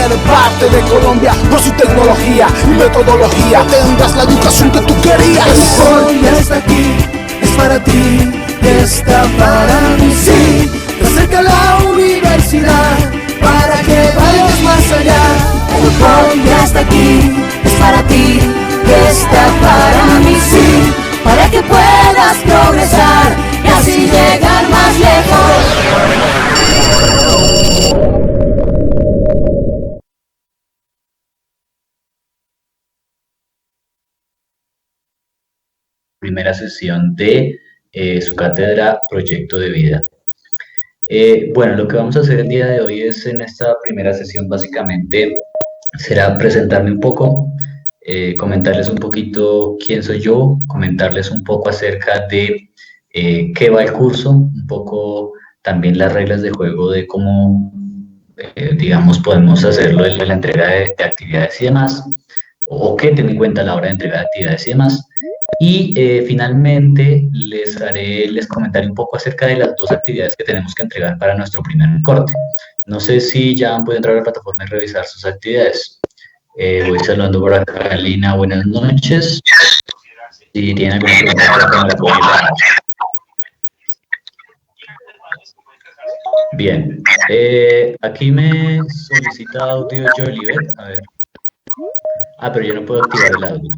de parte de Colombia por su tecnología y metodología. Tendrás la educación que tú querías. Hoy ya está aquí, es para ti, está para mí, sí. Te acerca la universidad para que vayas más allá. Hoy ya está aquí, es para ti, está para mí, sí. Para que puedas progresar y así llegar más lejos. Primera sesión de su cátedra Proyecto de Vida. Bueno, lo que vamos a hacer el día de hoy es, en esta primera sesión básicamente será presentarme un poco, comentarles un poquito quién soy yo, comentarles un poco acerca de qué va el curso, un poco también las reglas de juego de cómo, digamos, podemos hacerlo en la entrega de actividades y demás, o qué tener en cuenta a la hora de entrega de actividades y demás. Y finalmente les comentaré un poco acerca de las dos actividades que tenemos que entregar para nuestro primer corte. No sé si ya han podido entrar a la plataforma y revisar sus actividades. Voy saludando por acá a Lina, buenas noches. Si tienen alguna pregunta, me la pueden dejar. Bien, aquí me solicita audio Jolivet, a ver. Pero yo no puedo activar el audio.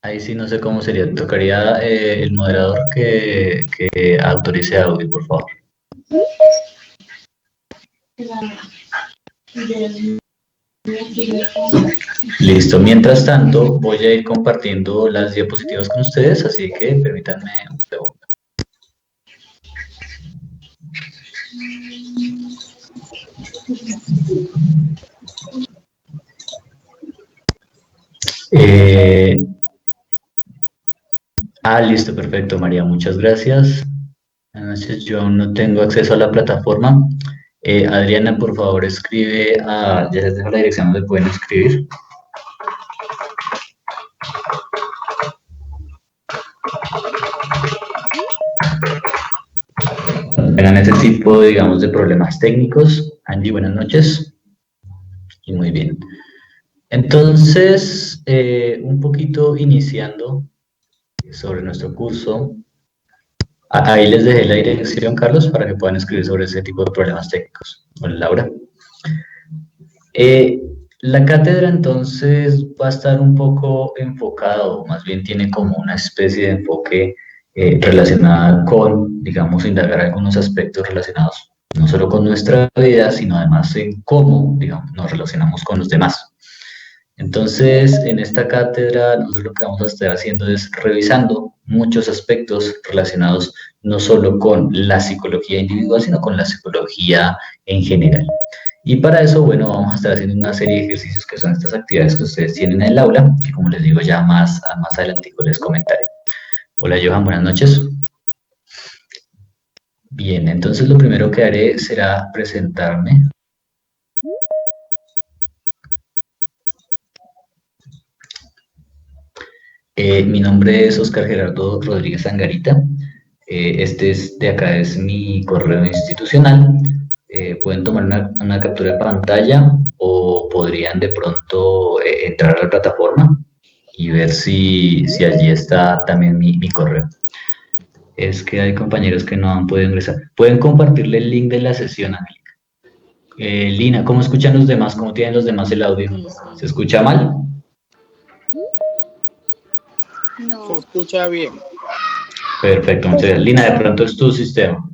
Ahí sí no sé cómo sería. Tocaría el moderador que autorice audio, por favor. Listo. Mientras tanto, voy a ir compartiendo las diapositivas con ustedes, así que permítanme un segundo. Listo, perfecto, María, muchas gracias. Buenas noches, yo no tengo acceso a la plataforma. Adriana, por favor, escribe ya les dejo la dirección donde pueden escribir. Tengan ese tipo, digamos, de problemas técnicos. Angie, buenas noches. Y muy bien. Entonces, un poquito iniciando sobre nuestro curso. Ahí les dejé la dirección, Carlos, para que puedan escribir sobre ese tipo de problemas técnicos. Hola, Laura. La cátedra, entonces, va a estar un poco enfocado, más bien tiene como una especie de enfoque relacionada con, digamos, indagar algunos aspectos relacionados no solo con nuestra vida, sino además en cómo, digamos, nos relacionamos con los demás. Entonces, en esta cátedra, nosotros lo que vamos a estar haciendo es revisando muchos aspectos relacionados no solo con la psicología individual, sino con la psicología en general. Y para eso, bueno, vamos a estar haciendo una serie de ejercicios que son estas actividades que ustedes tienen en el aula, que como les digo ya más adelante les comentaré. Hola, Johan, buenas noches. Bien, entonces lo primero que haré será presentarme. Mi nombre es Oscar Gerardo Rodríguez Angarita. Este de acá es mi correo institucional. Pueden tomar una captura de pantalla o podrían de pronto entrar a la plataforma y ver si allí está también mi correo. Es que hay compañeros que no han podido ingresar. Pueden compartirle el link de la sesión, Angélica. Lina, ¿cómo escuchan los demás? ¿Cómo tienen los demás el audio? ¿Se escucha mal? No. Se escucha bien. Perfecto, muchas gracias. Lina, de pronto es tu sistema.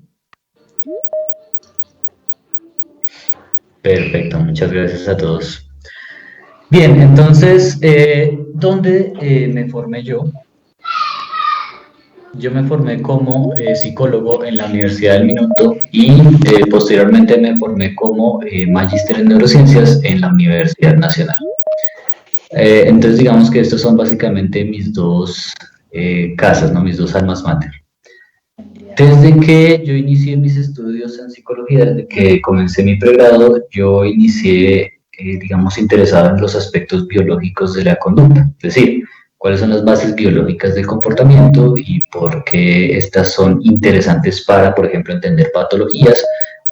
Perfecto, muchas gracias a todos. Bien, entonces, ¿dónde me formé yo? Yo me formé como psicólogo en la Universidad del Minuto y posteriormente me formé como magíster en neurociencias en la Universidad Nacional. Entonces digamos que estos son básicamente mis dos casas, ¿no? Mis dos almas mater. Desde que yo inicié mis estudios en psicología, desde que comencé mi pregrado, yo inicié, digamos, interesado en los aspectos biológicos de la conducta, es decir, cuáles son las bases biológicas del comportamiento y por qué estas son interesantes para, por ejemplo, entender patologías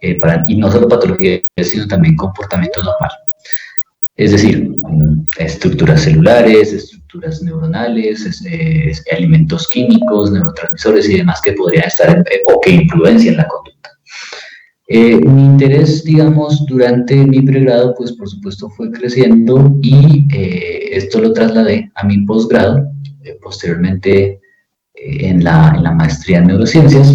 y no solo patologías, sino también comportamiento normal. Es decir, estructuras celulares, estructuras neuronales, alimentos químicos, neurotransmisores y demás que podrían estar o que influencian la conducta. Mi interés, digamos, durante mi pregrado, pues por supuesto fue creciendo y esto lo trasladé a mi posgrado, posteriormente en la maestría en neurociencias,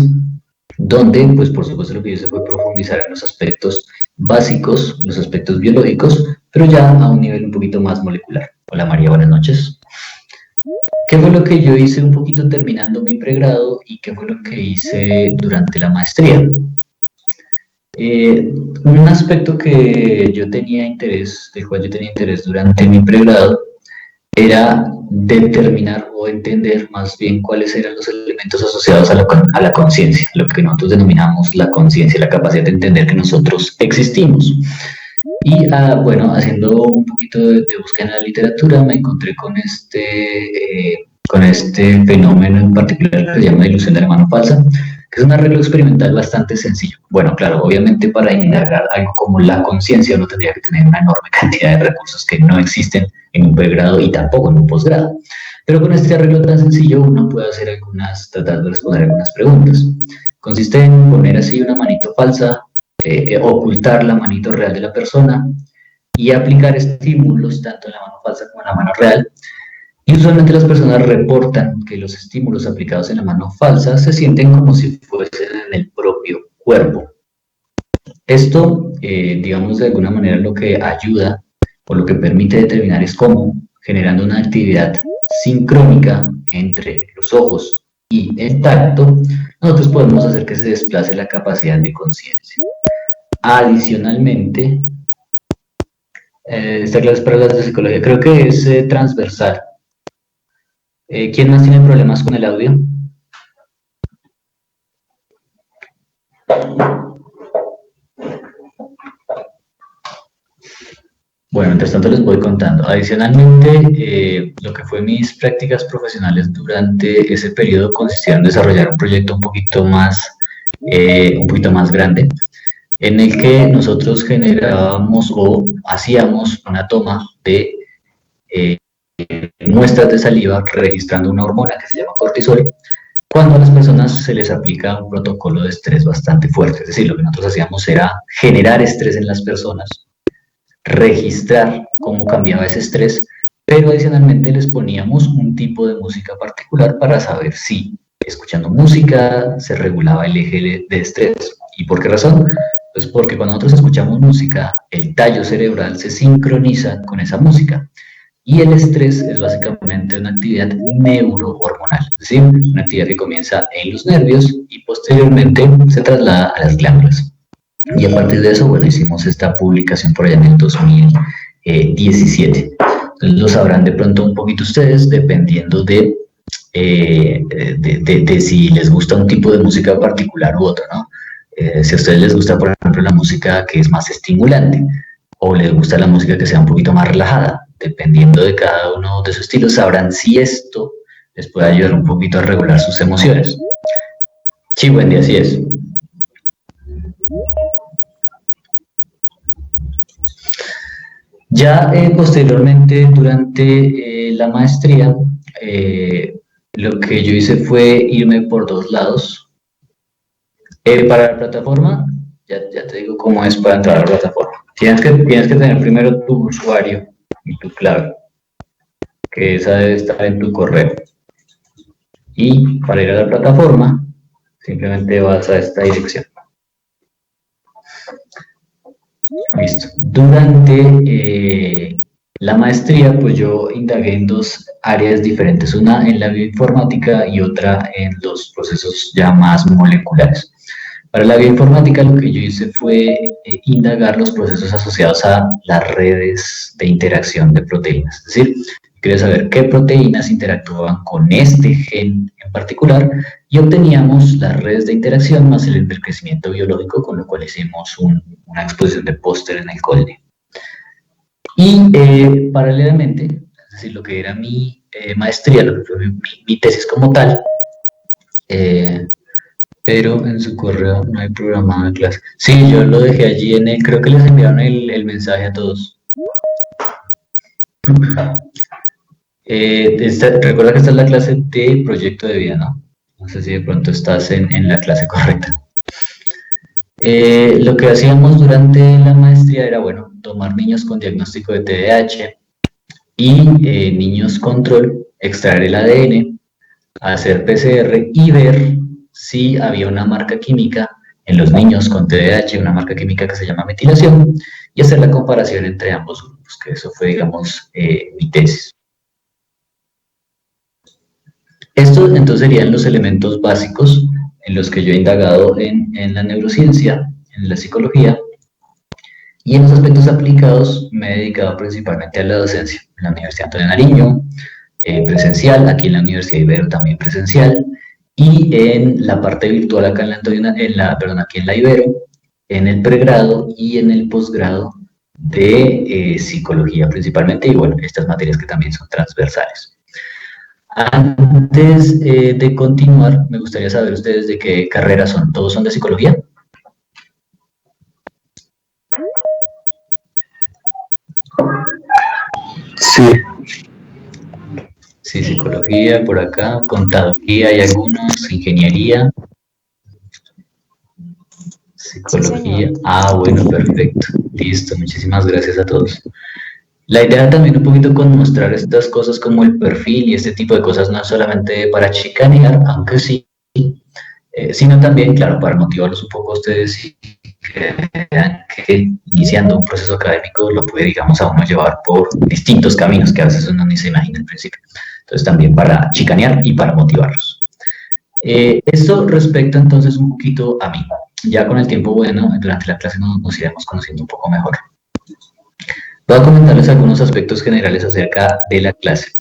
donde, pues por supuesto lo que yo hice fue profundizar en los aspectos básicos, los aspectos biológicos, pero ya a un nivel un poquito más molecular. Hola María, buenas noches. ¿Qué fue lo que yo hice un poquito terminando mi pregrado y qué fue lo que hice durante la maestría? Un aspecto que yo tenía interés, del cual yo tenía interés durante mi pregrado, era determinar o entender más bien cuáles eran los elementos asociados a la conciencia, lo que nosotros denominamos la conciencia, la capacidad de entender que nosotros existimos. Y bueno, haciendo un poquito de búsqueda en la literatura, me encontré con este fenómeno en particular que se llama ilusión de la mano falsa, que es un arreglo experimental bastante sencillo. Bueno, claro, obviamente para indagar algo como la conciencia uno tendría que tener una enorme cantidad de recursos que no existen en un pregrado y tampoco en un posgrado. Pero con este arreglo tan sencillo uno puede hacer tratar de responder algunas preguntas. Consiste en poner así una manito falsa, ocultar la manito real de la persona y aplicar estímulos tanto en la mano falsa como en la mano real. Y usualmente las personas reportan que los estímulos aplicados en la mano falsa se sienten como si fuesen en el propio cuerpo. Esto, digamos, de alguna manera lo que ayuda o lo que permite determinar es cómo, generando una actividad sincrónica entre los ojos y el tacto, nosotros podemos hacer que se desplace la capacidad de conciencia. Adicionalmente, esta clase para las de psicología creo que es transversal. ¿Quién más tiene problemas con el audio? Bueno, mientras tanto les voy contando. Adicionalmente, lo que fue mis prácticas profesionales durante ese periodo consistía en desarrollar un proyecto un poquito más grande, en el que nosotros generábamos o hacíamos una toma de muestras de saliva registrando una hormona que se llama cortisol, cuando a las personas se les aplica un protocolo de estrés bastante fuerte. Es decir, lo que nosotros hacíamos era generar estrés en las personas, registrar cómo cambiaba ese estrés, pero adicionalmente les poníamos un tipo de música particular para saber si escuchando música se regulaba el eje de estrés. ¿Y por qué razón? Pues porque cuando nosotros escuchamos música, el tallo cerebral se sincroniza con esa música. Y el estrés es básicamente una actividad neurohormonal, es decir, una actividad que comienza en los nervios y posteriormente se traslada a las glándulas. Y a partir de eso, bueno, hicimos esta publicación por allá en el 2017. Entonces lo sabrán de pronto un poquito ustedes, dependiendo de si les gusta un tipo de música particular u otro, ¿no? Si a ustedes les gusta, por ejemplo, la música que es más estimulante, o les gusta la música que sea un poquito más relajada, dependiendo de cada uno de sus estilos, sabrán si esto les puede ayudar un poquito a regular sus emociones. Sí, Wendy, así es. Ya posteriormente, durante la maestría, lo que yo hice fue irme por dos lados. Para la plataforma, ya te digo cómo es para entrar a la plataforma. Tienes que tener primero tu usuario y tu clave, que esa debe estar en tu correo. Y para ir a la plataforma, simplemente vas a esta dirección. Listo. Durante la maestría, pues yo indagué en dos áreas diferentes, una en la bioinformática y otra en los procesos ya más moleculares. Para la bioinformática lo que yo hice fue indagar los procesos asociados a las redes de interacción de proteínas. Es decir, quería saber qué proteínas interactuaban con este gen en particular y obteníamos las redes de interacción más el enriquecimiento biológico, con lo cual hicimos una exposición de póster en el COLDE. Y paralelamente, es decir, lo que era mi maestría, lo que fue mi tesis como tal, pero en su correo no hay programado de clase. Sí, yo lo dejé allí creo que les enviaron el mensaje a todos. Recuerda que esta es la clase de proyecto de vida, ¿no? No sé si de pronto estás en la clase correcta. Lo que hacíamos durante la maestría era, bueno, tomar niños con diagnóstico de TDAH y niños control, extraer el ADN, hacer PCR y ver si había una marca química en los niños con TDAH, una marca química que se llama metilación, y hacer la comparación entre ambos grupos, que eso fue, digamos, mi tesis. Estos entonces serían los elementos básicos en los que yo he indagado en la neurociencia, en la psicología, y en los aspectos aplicados me he dedicado principalmente a la docencia, en la Universidad Antonio Nariño, presencial, aquí en la Universidad Ibero también presencial, y en la parte virtual acá aquí en la Ibero, en el pregrado y en el posgrado de psicología principalmente, y bueno, estas materias que también son transversales. Antes de continuar, me gustaría saber ustedes de qué carrera son. ¿Todos son de psicología? Sí. Sí, psicología, por acá, contaduría hay algunos, ingeniería, psicología. Bueno, perfecto. Listo, muchísimas gracias a todos. La idea también un poquito con mostrar estas cosas como el perfil y este tipo de cosas no es solamente para chicanear, aunque sí, sino también, claro, para motivarlos un poco a ustedes y que vean que iniciando un proceso académico lo puede, digamos, a uno llevar por distintos caminos que a veces uno ni se imagina al principio. Entonces también para chicanear y para motivarlos. Esto respecto entonces un poquito a mí. Ya con el tiempo, bueno, durante la clase nos iremos conociendo un poco mejor. Voy a comentarles algunos aspectos generales acerca de la clase.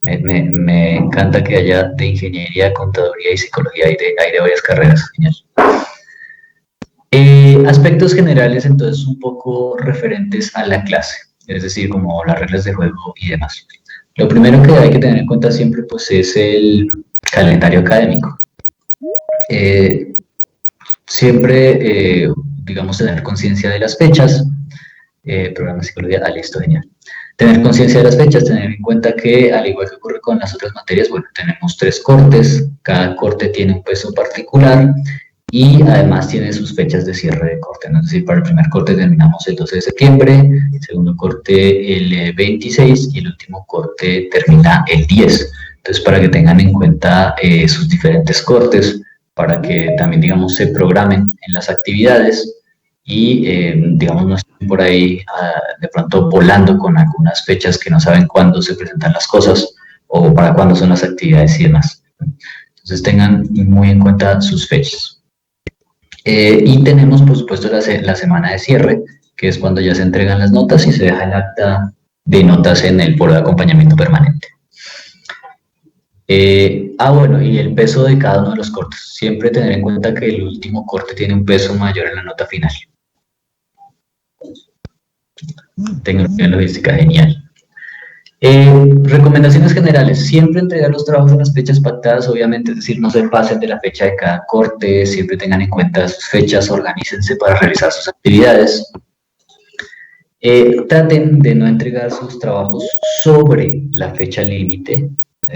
Me encanta que haya de ingeniería, contaduría y psicología, hay de varias carreras. Genial. Aspectos generales, entonces, un poco referentes a la clase, es decir, como las reglas de juego y demás. Lo primero que hay que tener en cuenta siempre, pues, es el calendario académico. Siempre, digamos, tener conciencia de las fechas. Programa de psicología, listo, genial. Tener conciencia de las fechas, tener en cuenta que, al igual que ocurre con las otras materias, bueno, tenemos 3 cortes, cada corte tiene un peso particular y además tiene sus fechas de cierre de corte, ¿no? Es decir, para el primer corte terminamos el 12 de septiembre, el segundo corte el 26 y el último corte termina el 10. Entonces, para que tengan en cuenta sus diferentes cortes, para que también, digamos, se programen en las actividades y, digamos, no estén por ahí de pronto volando con algunas fechas que no saben cuándo se presentan las cosas o para cuándo son las actividades y demás. Entonces tengan muy en cuenta sus fechas. Y tenemos, por supuesto, la semana de cierre, que es cuando ya se entregan las notas y se deja el acta de notas en el foro de acompañamiento permanente. Bueno, y el peso de cada uno de los cortes. Siempre tener en cuenta que el último corte tiene un peso mayor en la nota final. Tecnología logística, genial. Recomendaciones generales, siempre entregar los trabajos en las fechas pactadas, obviamente, es decir, no se pasen de la fecha de cada corte, siempre tengan en cuenta sus fechas, organícense para realizar sus actividades. Traten de no entregar sus trabajos sobre la fecha límite.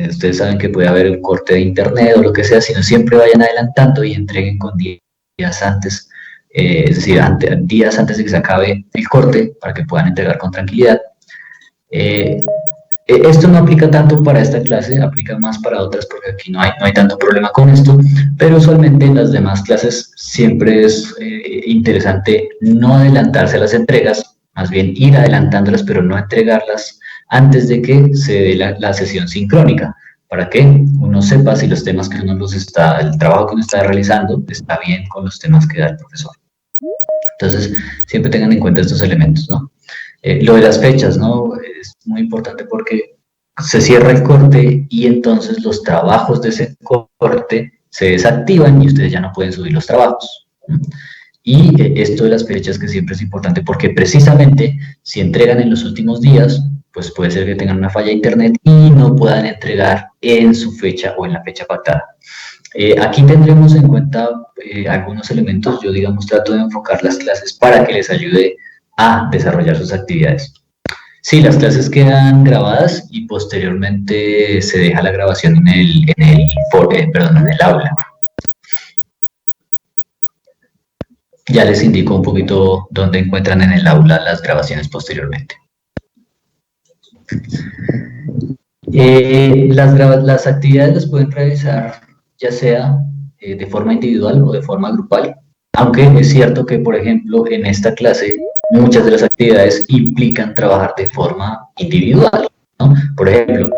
Ustedes saben que puede haber un corte de internet o lo que sea, sino siempre vayan adelantando y entreguen con días antes. Es decir, días antes de que se acabe el corte para que puedan entregar con tranquilidad. Esto no aplica tanto para esta clase, aplica más para otras porque aquí no hay tanto problema con esto, pero usualmente en las demás clases siempre es interesante no adelantarse a las entregas, más bien ir adelantándolas, pero no entregarlas antes de que se dé la sesión sincrónica, para que uno sepa si los temas que el trabajo que uno está realizando está bien con los temas que da el profesor. Entonces, siempre tengan en cuenta estos elementos, ¿no? Lo de las fechas, ¿no? Es muy importante porque se cierra el corte y entonces los trabajos de ese corte se desactivan y ustedes ya no pueden subir los trabajos. Y esto de las fechas que siempre es importante porque precisamente si entregan en los últimos días, pues puede ser que tengan una falla de internet y no puedan entregar en su fecha o en la fecha pactada. Aquí tendremos en cuenta algunos elementos. Yo, digamos, trato de enfocar las clases para que les ayude a desarrollar sus actividades. Sí, las clases quedan grabadas y posteriormente se deja la grabación en el aula. Ya les indico un poquito dónde encuentran en el aula las grabaciones posteriormente. Las actividades las pueden realizar ya sea de forma individual o de forma grupal, aunque es cierto que, por ejemplo, en esta clase muchas de las actividades implican trabajar de forma individual, ¿no? Por ejemplo,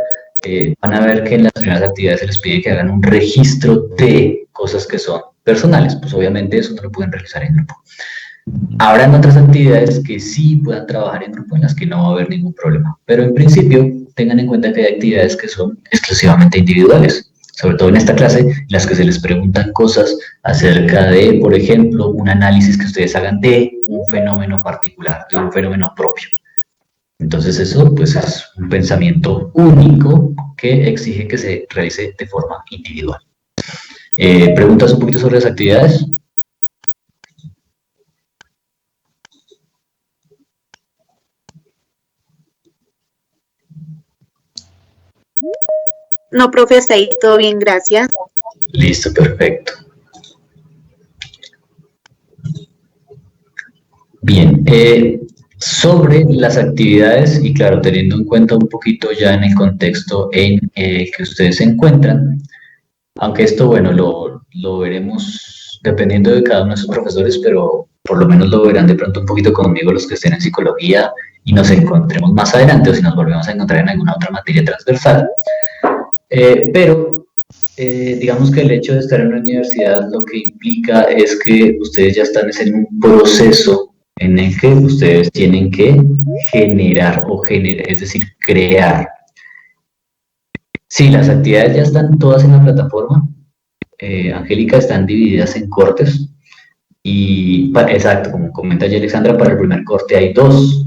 van a ver que en las primeras actividades se les pide que hagan un registro de cosas que son personales, pues obviamente eso no lo pueden realizar en grupo. Habrán otras actividades que sí puedan trabajar en grupo, en las que no va a haber ningún problema, pero en principio tengan en cuenta que hay actividades que son exclusivamente individuales, sobre todo en esta clase, en las que se les preguntan cosas acerca de, por ejemplo, un análisis que ustedes hagan de un fenómeno particular, de un fenómeno propio. Entonces eso pues es un pensamiento único que exige que se realice de forma individual. ¿Preguntas un poquito sobre las actividades? No, profe, hasta ahí todo bien, gracias. Listo, perfecto. Bien, sobre las actividades, y claro, teniendo en cuenta un poquito ya en el contexto en que ustedes se encuentran, aunque esto, bueno, lo veremos dependiendo de cada uno de sus profesores, pero por lo menos lo verán de pronto un poquito conmigo los que estén en psicología y nos encontremos más adelante, o si nos volvemos a encontrar en alguna otra materia transversal. Pero digamos que el hecho de estar en la universidad lo que implica es que ustedes ya están en un proceso en el que ustedes tienen que generar, es decir, crear. Sí, las actividades ya están todas en la plataforma. Angélica, están divididas en cortes. Y, exacto, como comenta ya Alexandra, para el primer corte hay 2.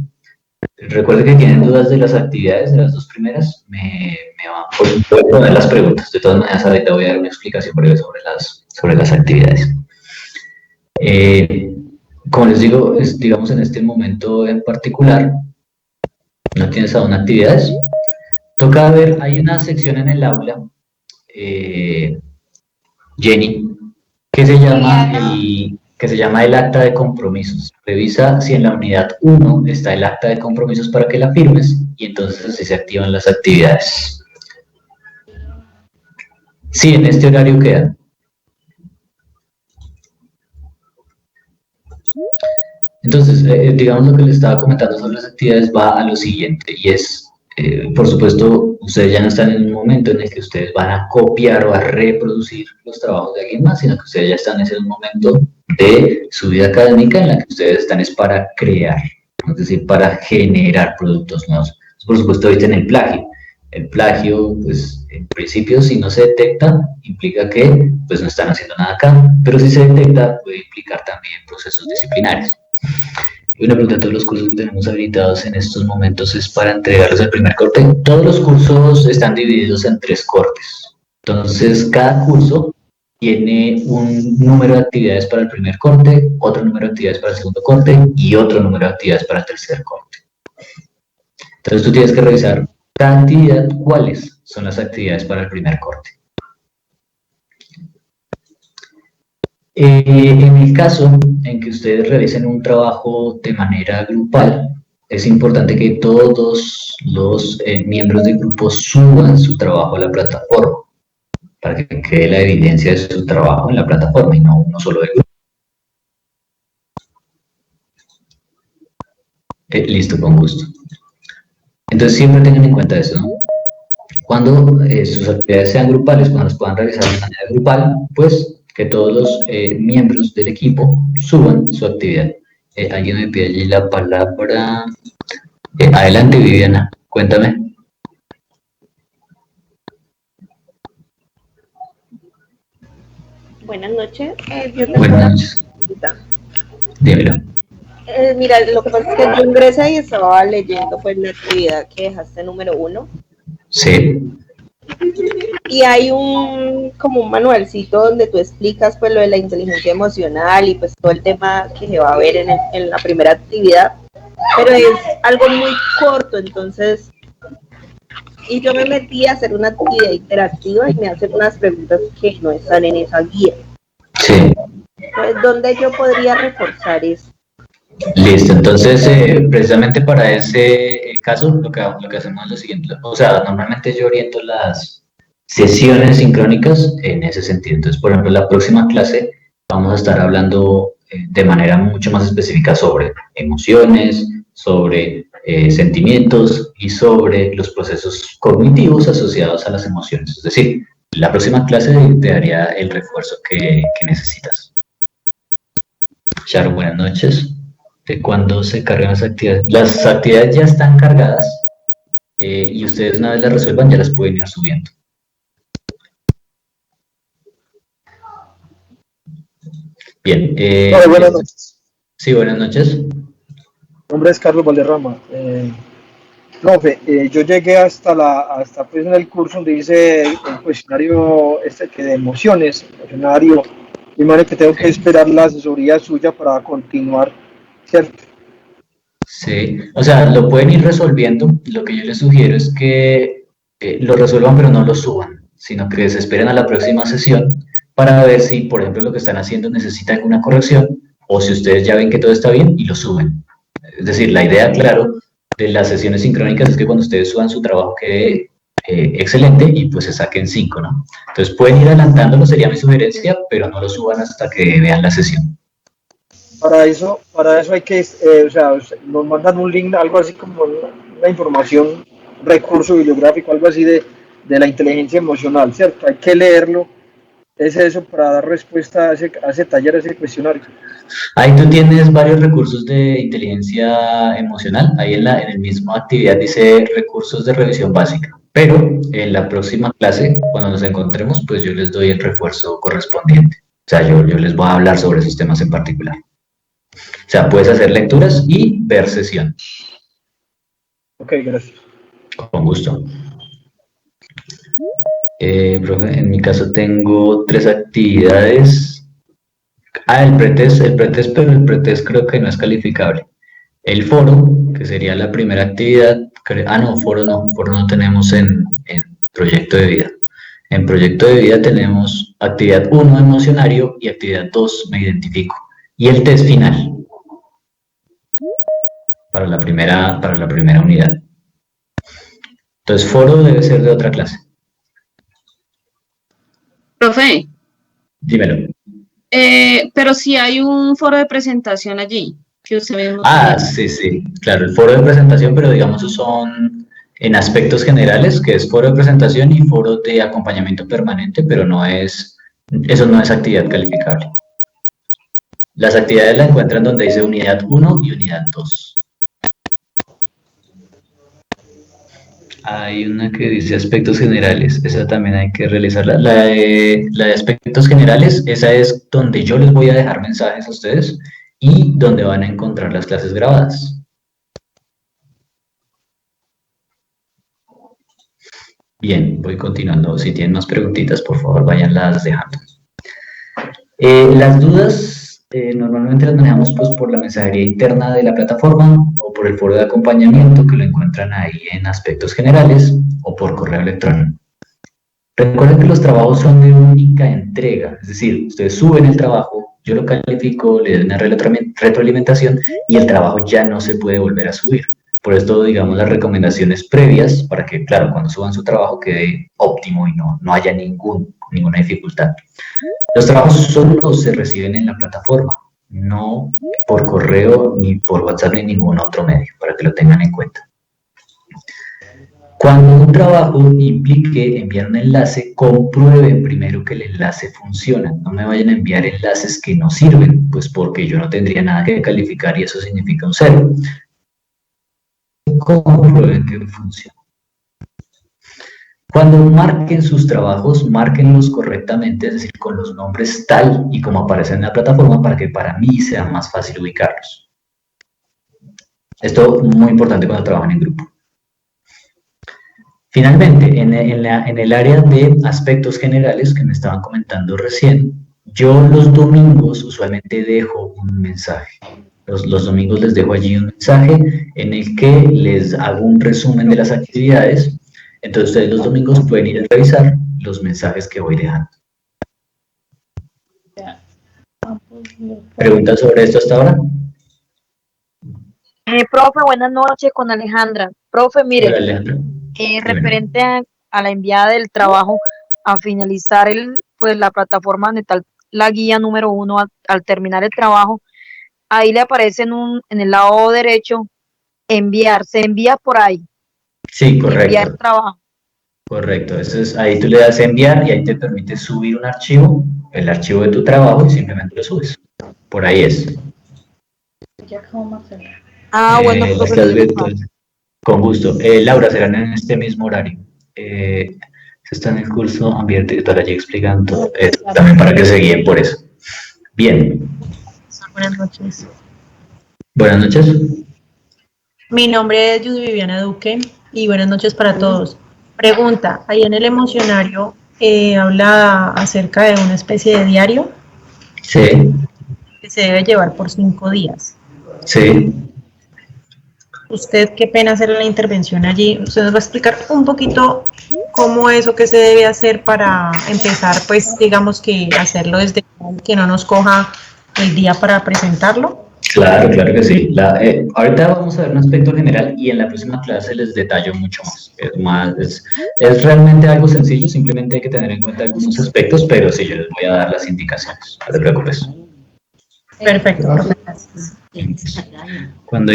Recuerden que tienen dudas de las actividades, de las 2 primeras, me van a poner las preguntas. De todas maneras, ahorita voy a dar una explicación breve sobre las actividades. Como les digo, digamos en este momento en particular, no tienes aún actividades. Toca ver, hay una sección en el aula, Jenny, que se llama el acta de compromisos. Revisa si en la unidad 1 está el acta de compromisos para que la firmes y entonces así se activan las actividades. Sí, en este horario queda. Entonces, digamos lo que les estaba comentando sobre las actividades va a lo siguiente y es, por supuesto, ustedes ya no están en un momento en el que ustedes van a copiar o a reproducir los trabajos de alguien más, sino que ustedes ya están en un momento de su vida académica en la que ustedes están es para crear, es decir, para generar productos nuevos. Por supuesto, ahorita en el plagio. El plagio, pues, en principio, si no se detecta, implica que, pues, no están haciendo nada acá, pero si se detecta, puede implicar también procesos disciplinarios. Y una pregunta, todos los cursos que tenemos habilitados en estos momentos es para entregarlos al primer corte. Todos los cursos están divididos en 3 cortes. Entonces, cada curso tiene un número de actividades para el primer corte, otro número de actividades para el segundo corte y otro número de actividades para el tercer corte. Entonces, tú tienes que revisar cada actividad cuáles son las actividades para el primer corte. En el caso en que ustedes realicen un trabajo de manera grupal, es importante que todos los miembros del grupo suban su trabajo a la plataforma, para que quede la evidencia de su trabajo en la plataforma y no uno solo del grupo. Listo, con gusto. Entonces siempre tengan en cuenta eso, ¿no? Cuando sus actividades sean grupales, cuando las puedan realizar de manera grupal, pues que todos los miembros del equipo suban su actividad. Alguien me pide allí la palabra. Adelante, Viviana, cuéntame. Buenas noches. Buenas noches. Dímelo. Mira, lo que pasa es que yo ingresé y estaba leyendo pues la actividad que dejaste número 1. Sí. Y hay un como un manualcito donde tú explicas pues lo de la inteligencia emocional y pues todo el tema que se va a ver en la primera actividad, pero es algo muy corto, entonces, y yo me metí a hacer una actividad interactiva y me hacen unas preguntas que no están en esa guía. Sí. Entonces, ¿dónde yo podría reforzar eso? Listo, entonces precisamente para ese caso lo que hacemos es lo siguiente, o sea, normalmente yo oriento las sesiones sincrónicas en ese sentido. Entonces, por ejemplo, la próxima clase vamos a estar hablando de manera mucho más específica sobre emociones, sobre sentimientos y sobre los procesos cognitivos asociados a las emociones. Es decir, la próxima clase te daría el refuerzo que necesitas. Charo, buenas noches. ¿De cuándo se cargan las actividades? Las actividades ya están cargadas y ustedes una vez las resuelvan ya las pueden ir subiendo. Bien. Buenas noches. Sí, buenas noches. Mi nombre es Carlos Valderrama. Profe, yo llegué hasta pues en el curso donde dice el cuestionario que de emociones, el cuestionario, y manera que tengo que esperar la asesoría suya para continuar, ¿cierto? Sí, o sea, lo pueden ir resolviendo. Lo que yo les sugiero es que lo resuelvan pero no lo suban, sino que se esperen a la próxima sesión para ver si, por ejemplo, lo que están haciendo necesita alguna corrección o si ustedes ya ven que todo está bien y lo suben. Es decir, la idea, claro, de las sesiones sincrónicas es que cuando ustedes suban su trabajo quede excelente y pues se saquen 5, ¿no? Entonces pueden ir adelantándolo, sería mi sugerencia, pero no lo suban hasta que vean la sesión. Para eso hay que, o sea, nos mandan un link, algo así como una información, recurso bibliográfico, algo así de la inteligencia emocional, ¿cierto? Hay que leerlo, es eso para dar respuesta a ese taller, a ese cuestionario. Ahí tú tienes varios recursos de inteligencia emocional. Ahí en el mismo actividad dice recursos de revisión básica. Pero en la próxima clase, cuando nos encontremos, pues yo les doy el refuerzo correspondiente. O sea, yo les voy a hablar sobre esos temas en particular. O sea, puedes hacer lecturas y ver sesión. Ok, gracias. Con gusto. Profe, en mi caso tengo 3 actividades. El pretest, pero el pretest creo que no es calificable. El foro, que sería la primera actividad. No, foro no tenemos en proyecto de vida. En proyecto de vida tenemos actividad 1, emocionario, y actividad 2, me identifico. Y el test final para la primera unidad. Entonces, foro debe ser de otra clase. Profe, Dímelo. pero si hay un foro de presentación allí, que usted mismo Sí, claro, el foro de presentación, pero digamos son en aspectos generales, que es foro de presentación y foro de acompañamiento permanente, pero eso no es actividad calificable. Las actividades las encuentran donde dice unidad 1 y unidad 2. Hay una que dice aspectos generales, esa también hay que realizarla. La de aspectos generales, esa es donde yo les voy a dejar mensajes a ustedes y donde van a encontrar las clases grabadas. Bien, voy continuando. Si tienen más preguntitas, por favor, váyanlas dejando. Las dudas normalmente las manejamos pues, por la mensajería interna de la plataforma o por el foro de acompañamiento que lo encuentran ahí en aspectos generales o por correo electrónico. Recuerden que los trabajos son de única entrega, es decir, ustedes suben el trabajo, yo lo califico, le doy una retroalimentación y el trabajo ya no se puede volver a subir. Por esto, digamos, las recomendaciones previas para que, claro, cuando suban su trabajo quede óptimo y no haya ninguna dificultad. Los trabajos solo se reciben en la plataforma, no por correo, ni por WhatsApp, ni ningún otro medio, para que lo tengan en cuenta. Cuando un trabajo implique enviar un enlace, comprueben primero que el enlace funciona. No me vayan a enviar enlaces que no sirven, pues porque yo no tendría nada que calificar y eso significa un 0. Comprueben que funciona. Cuando marquen sus trabajos, márquenlos correctamente, es decir, con los nombres tal y como aparecen en la plataforma para que para mí sea más fácil ubicarlos. Esto es muy importante cuando trabajan en grupo. Finalmente, en el área de aspectos generales que me estaban comentando recién, yo los domingos usualmente dejo un mensaje. Los domingos les dejo allí un mensaje en el que les hago un resumen de las actividades. Entonces ustedes los domingos pueden ir a revisar los mensajes que voy dejando. ¿Preguntas sobre esto hasta ahora? Profe, buenas noches con Alejandra. Profe, mire, Hola, Alejandra. referente a la enviada del trabajo, a finalizar pues la plataforma donde está la guía número 1, al terminar el trabajo, ahí le aparece en el lado derecho enviar, se envía por ahí, Sí, enviar correcto. trabajo. Correcto. Ahí tú le das a enviar y ahí te permite subir un archivo, el archivo de tu trabajo y simplemente lo subes. Por ahí es. Bueno, profe, Estás mil virtual. gracias. Con gusto. Laura, serán en este mismo horario. Se está en el curso Ambiente Digital allí explicando también para que se guíen por eso. Bien. Buenas noches. Buenas noches. Mi nombre es Judy Viviana Duque y buenas noches para todos. Pregunta, ahí en el emocionario habla acerca de una especie de diario Sí. que se debe llevar por 5 días. Sí. Usted, qué pena hacer la intervención allí. Usted nos va a explicar un poquito cómo es o qué se debe hacer para empezar, pues digamos que hacerlo desde que no nos coja el día para presentarlo. Claro, claro que sí. Ahorita vamos a ver un aspecto general y en la próxima clase les detallo mucho más. Es realmente algo sencillo, simplemente hay que tener en cuenta algunos aspectos, pero sí, yo les voy a dar las indicaciones, no te preocupes. Perfecto, profe, gracias. Cuando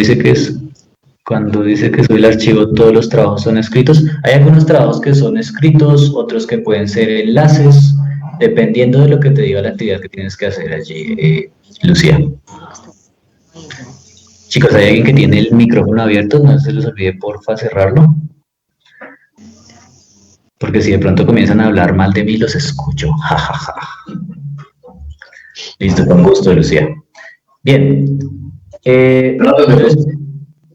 dice que sube el archivo, todos los trabajos son escritos. Hay algunos trabajos que son escritos, otros que pueden ser enlaces, dependiendo de lo que te diga la actividad que tienes que hacer allí, Lucía. Chicos, ¿hay alguien que tiene el micrófono abierto? No se les olvide, porfa, cerrarlo. Porque si de pronto comienzan a hablar mal de mí, los escucho. Ja, ja, ja. Listo, con gusto, Lucía. Bien. Entonces,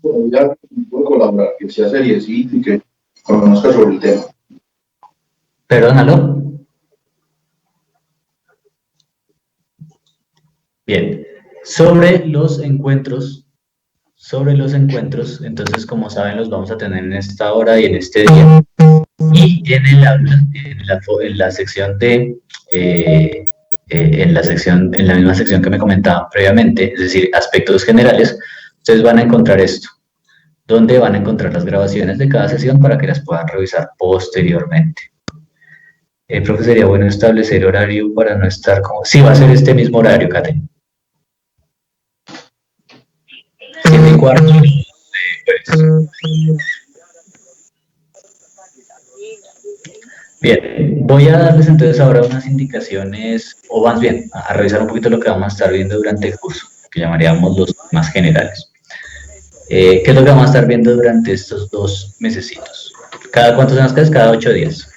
puedo colaborar, que sea seriecito y que conozca sobre el tema. Perdónalo. Bien. Sobre los encuentros, entonces, como saben, los vamos a tener en esta hora y en este día. Y en el aula, en la sección de, en la misma sección que me comentaban previamente, es decir, aspectos generales, ustedes van a encontrar esto, donde van a encontrar las grabaciones de cada sesión para que las puedan revisar posteriormente. Profe, sería bueno establecer horario para no estar como... Sí, va a ser este mismo horario, Kate. 7:15. Bien, voy a darles entonces ahora unas indicaciones, o más bien, a revisar un poquito lo que vamos a estar viendo durante el curso, que llamaríamos los más generales. ¿Qué es lo que vamos a estar viendo durante estos 2 mesecitos? ¿Cada cuántos son las clases? Cada 8 días.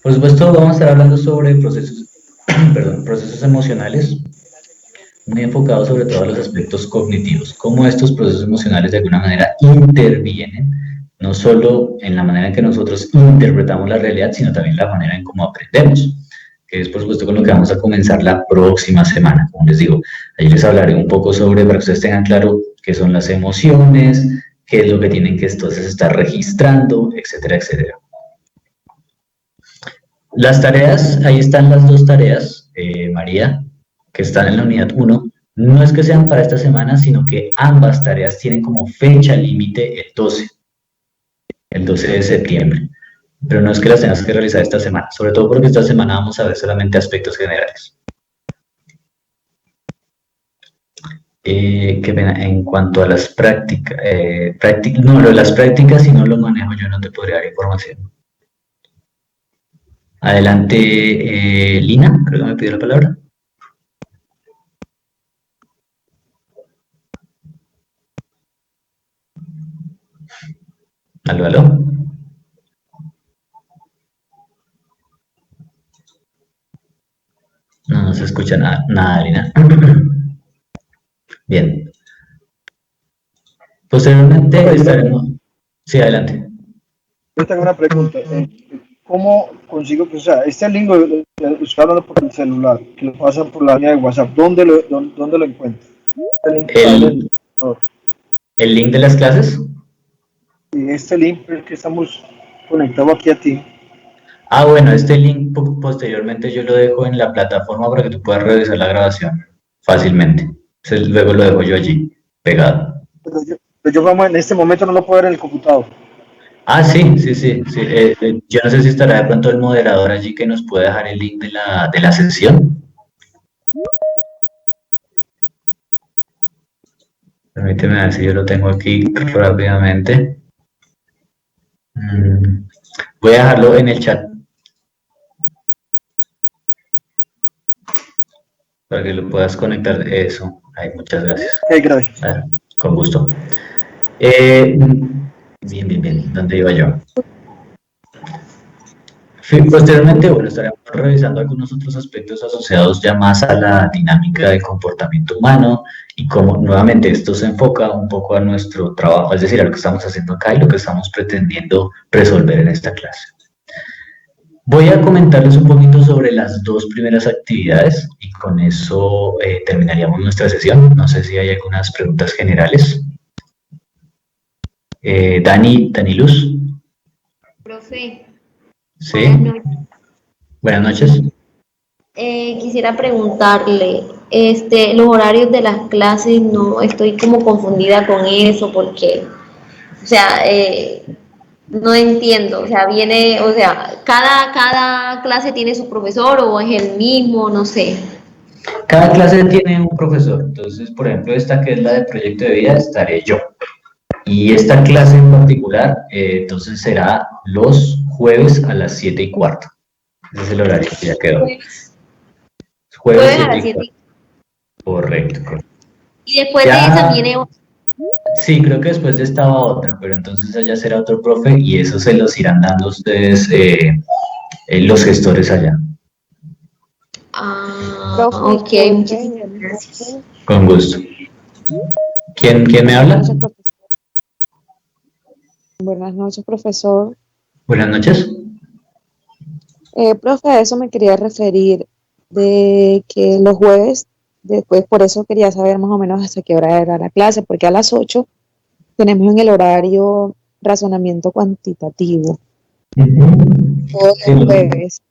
Por supuesto, vamos a estar hablando sobre procesos, procesos emocionales, muy enfocados sobre todo a los aspectos cognitivos, cómo estos procesos emocionales de alguna manera intervienen, no solo en la manera en que nosotros interpretamos la realidad, sino también la manera en cómo aprendemos, que es por supuesto con lo que vamos a comenzar la próxima semana. Como les digo, ahí les hablaré un poco sobre, para que ustedes tengan claro qué son las emociones, qué es lo que tienen que entonces estar registrando, etcétera, etcétera. Las tareas, ahí están las 2 tareas, María, que están en la unidad 1, no es que sean para esta semana, sino que ambas tareas tienen como fecha límite el 12 de septiembre. Pero no es que las tengas que realizar esta semana, sobre todo porque esta semana vamos a ver solamente aspectos generales. Qué pena, en cuanto a las prácticas, no, lo de las prácticas, si no lo manejo yo no te podría dar información. Adelante, Lina, creo que me pidió la palabra. Aló, aló. No se escucha nada, Lina. Bien. Posteriormente estaremos... Sí, adelante. Yo tengo una pregunta. ¿Cómo consigo, pues, o sea, este link lo estoy hablando por el celular, que lo pasan por la línea de WhatsApp, ¿dónde lo encuentro? El link está en el El, computador. el link de las clases. Y este link es el que estamos conectados aquí a ti. Ah, bueno, este link posteriormente yo lo dejo en la plataforma para que tú puedas revisar la grabación fácilmente. Entonces, luego lo dejo yo allí, pegado. Pero yo como en este momento no lo puedo ver en el computador. Ah, sí, sí, sí, sí. Yo no sé si estará de pronto el moderador allí que nos puede dejar el link de la sesión. Permíteme ver si yo lo tengo aquí rápidamente. Voy a dejarlo en el chat para que lo puedas conectar. Eso. Ay, muchas gracias. Gracias. Ah, con gusto. Bien, bien, bien. ¿Dónde iba yo? Posteriormente, bueno, estaremos revisando algunos otros aspectos asociados ya más a la dinámica del comportamiento humano y cómo nuevamente esto se enfoca un poco a nuestro trabajo, es decir, a lo que estamos haciendo acá y lo que estamos pretendiendo resolver en esta clase. Voy a comentarles un poquito sobre las dos primeras actividades y con eso terminaríamos nuestra sesión. No sé si hay algunas preguntas generales. Dani Luz. Profe, Sí. Buenas noches. Quisiera preguntarle, los horarios de las clases, no estoy como confundida con eso porque, o sea, no entiendo, o sea, cada clase tiene su profesor o es el mismo, no sé. Cada clase tiene un profesor, entonces, por ejemplo, esta que es la de proyecto de vida, estaré yo. Y esta clase en particular, entonces será los jueves a las 7:15. Ese es el horario que ya quedó. Jueves a las 7:15. Correcto, correcto. Y después Ya, de esa viene sí, creo que después de esta va otra, pero entonces allá será otro profe y eso se los irán dando ustedes los gestores allá. Ok, muchísimas gracias. Con gusto. ¿Quién me habla? Buenas noches, profesor. Buenas noches. Profe, a eso me quería referir, de que los jueves, después por eso quería saber más o menos hasta qué hora era la clase, porque a las 8 tenemos en el horario razonamiento cuantitativo. Todos los jueves.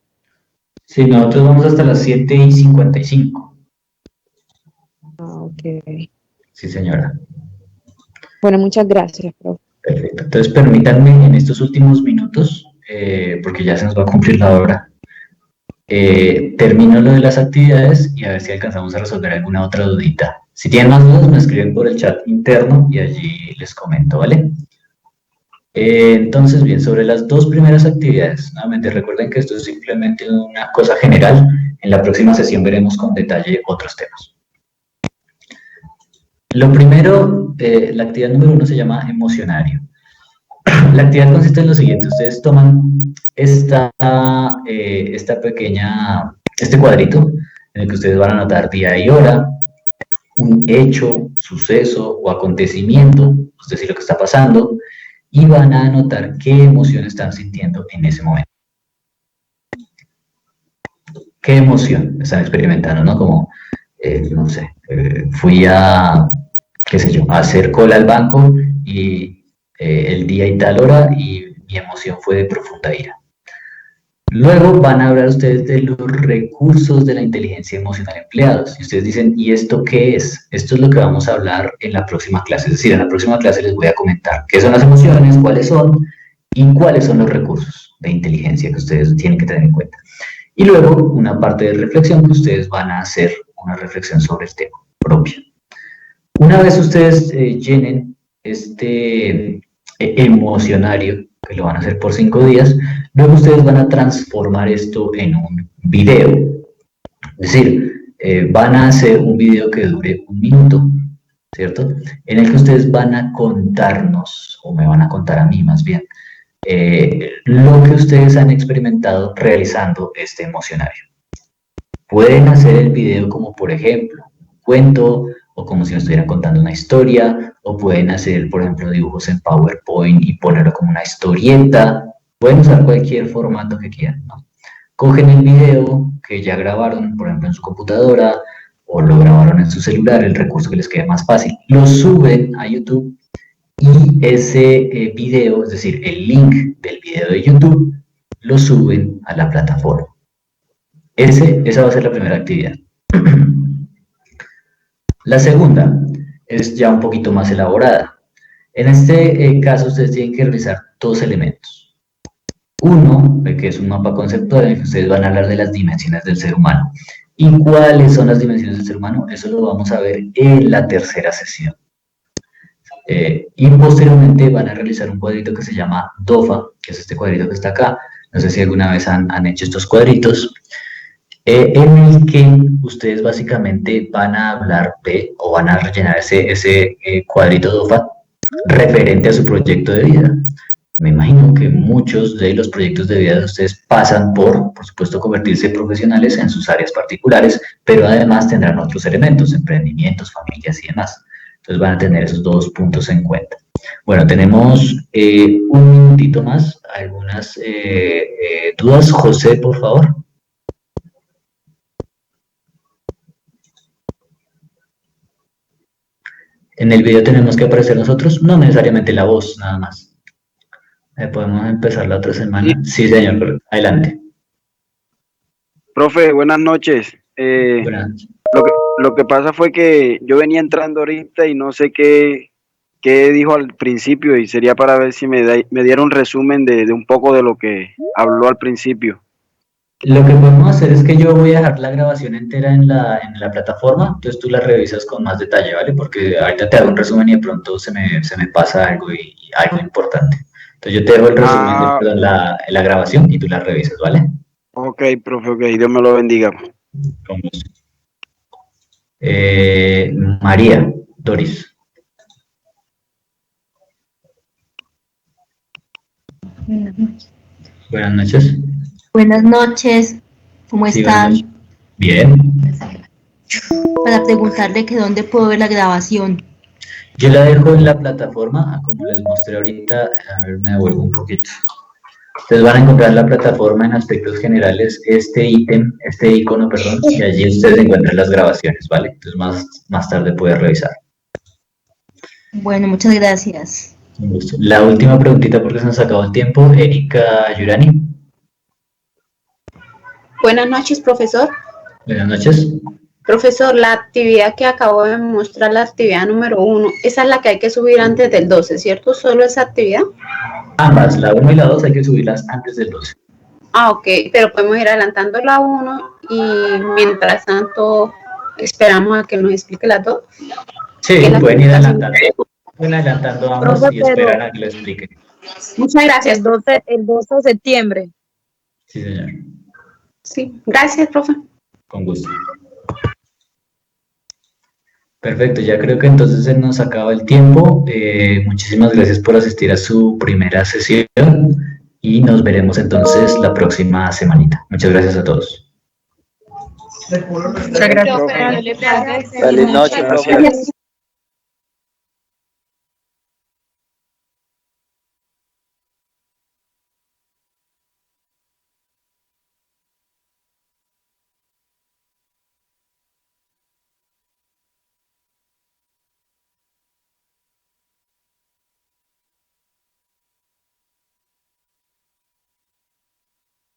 Sí, nosotros vamos hasta las 7:55. Ah, ok. Sí, señora. Bueno, muchas gracias, profe. Perfecto. Entonces, permítanme en estos últimos minutos, porque ya se nos va a cumplir la hora, termino lo de las actividades y a ver si alcanzamos a resolver alguna otra dudita. Si tienen más dudas, me escriben por el chat interno y allí les comento, ¿vale? Entonces, bien, sobre las dos primeras actividades, nuevamente recuerden que esto es simplemente una cosa general. En la próxima sesión veremos con detalle otros temas. Lo primero, la actividad número 1 se llama emocionario. La actividad consiste en lo siguiente: ustedes toman este cuadrito en el que ustedes van a anotar día y hora, un hecho, suceso o acontecimiento, es decir, lo que está pasando, y van a anotar qué emoción están sintiendo en ese momento. ¿Qué emoción están experimentando, no? Como, no sé, fui a, qué sé yo, a hacer cola al banco y el día y tal hora y mi emoción fue de profunda ira. Luego van a hablar ustedes de los recursos de la inteligencia emocional empleados. Y ustedes dicen, ¿y esto qué es? Esto es lo que vamos a hablar en la próxima clase. Es decir, en la próxima clase les voy a comentar qué son las emociones, cuáles son y cuáles son los recursos de inteligencia que ustedes tienen que tener en cuenta. Y luego una parte de reflexión que ustedes van a hacer una reflexión sobre el tema propio. Una vez ustedes llenen este emocionario, que lo van a hacer por 5 días, luego ustedes van a transformar esto en un video. Es decir, van a hacer un video que dure 1 minuto, ¿cierto? En el que ustedes van a contarnos, o me van a contar a mí más bien, lo que ustedes han experimentado realizando este emocionario. Pueden hacer el video como, por ejemplo, un cuento, o como si me estuvieran contando una historia, o pueden hacer, por ejemplo, dibujos en PowerPoint y ponerlo como una historieta. Pueden usar cualquier formato que quieran, ¿no? Cogen el video que ya grabaron, por ejemplo, en su computadora, o lo grabaron en su celular, el recurso que les quede más fácil, lo suben a YouTube y ese video, es decir, el link del video de YouTube, lo suben a la plataforma. Esa va a ser la primera actividad. La segunda es ya un poquito más elaborada. En este caso, ustedes tienen que realizar dos elementos. Uno, que es un mapa conceptual en el que ustedes van a hablar de las dimensiones del ser humano. ¿Y cuáles son las dimensiones del ser humano? Eso lo vamos a ver en la tercera sesión. Y posteriormente van a realizar un cuadrito que se llama DOFA, que es este cuadrito que está acá. No sé si alguna vez han hecho estos cuadritos, en el que ustedes básicamente van a hablar de, o van a rellenar ese cuadrito DOFA referente a su proyecto de vida. Me imagino que muchos de los proyectos de vida de ustedes pasan por supuesto, convertirse en profesionales en sus áreas particulares, pero además tendrán otros elementos, emprendimientos, familias y demás. Entonces van a tener esos dos puntos en cuenta. Bueno, tenemos un minutito más. ¿Algunas dudas? José, por favor. ¿En el video tenemos que aparecer nosotros? No necesariamente la voz, nada más. ¿Podemos empezar la otra semana? Sí, señor, adelante. Profe, buenas noches. Buenas noches. Lo que pasa fue que yo venía entrando ahorita y no sé qué dijo al principio, y sería para ver si me diera un resumen de un poco de lo que habló al principio. Lo que podemos hacer es que yo voy a dejar la grabación entera en la plataforma, entonces tú la revisas con más detalle, ¿vale? Porque ahorita te hago un resumen y de pronto se me pasa algo algo importante. Entonces yo te dejo el resumen de la grabación y tú la revisas, ¿vale? Ok, profe, ok, Dios me lo bendiga. Con gusto. María, Doris. Buenas noches. Buenas noches, ¿cómo Sí, están? buenas noches. Bien. Para preguntarle que dónde puedo ver la grabación. Yo la dejo en la plataforma, como les mostré ahorita. A ver, me devuelvo un poquito. Ustedes van a encontrar la plataforma en aspectos generales, este icono, perdón, y allí ustedes encuentran las grabaciones, ¿vale? Entonces más tarde pueden revisar. Bueno, muchas gracias. Un gusto. La última preguntita porque se nos acabó el tiempo. Erika Yurani. Buenas noches, profesor. Buenas noches. Profesor, la actividad que acabo de mostrar, la actividad número 1, esa es la que hay que subir antes del 12, ¿cierto? ¿Solo esa actividad? Ambas, la 1 y la 2 hay que subirlas antes del 12. Ah, ok, pero podemos ir adelantando la 1 y mientras tanto esperamos a que nos explique las dos. Sí, pueden ir adelantando. Pueden adelantando ambas y esperar a que lo expliquen. Muchas gracias. El 12 de septiembre. Sí, señor. Sí, gracias, profe. Con gusto. Perfecto, ya creo que entonces se nos acaba el tiempo. Muchísimas gracias por asistir a su primera sesión y nos veremos entonces la próxima semanita. Muchas gracias a todos. Muchas gracias. Feliz noche, profe.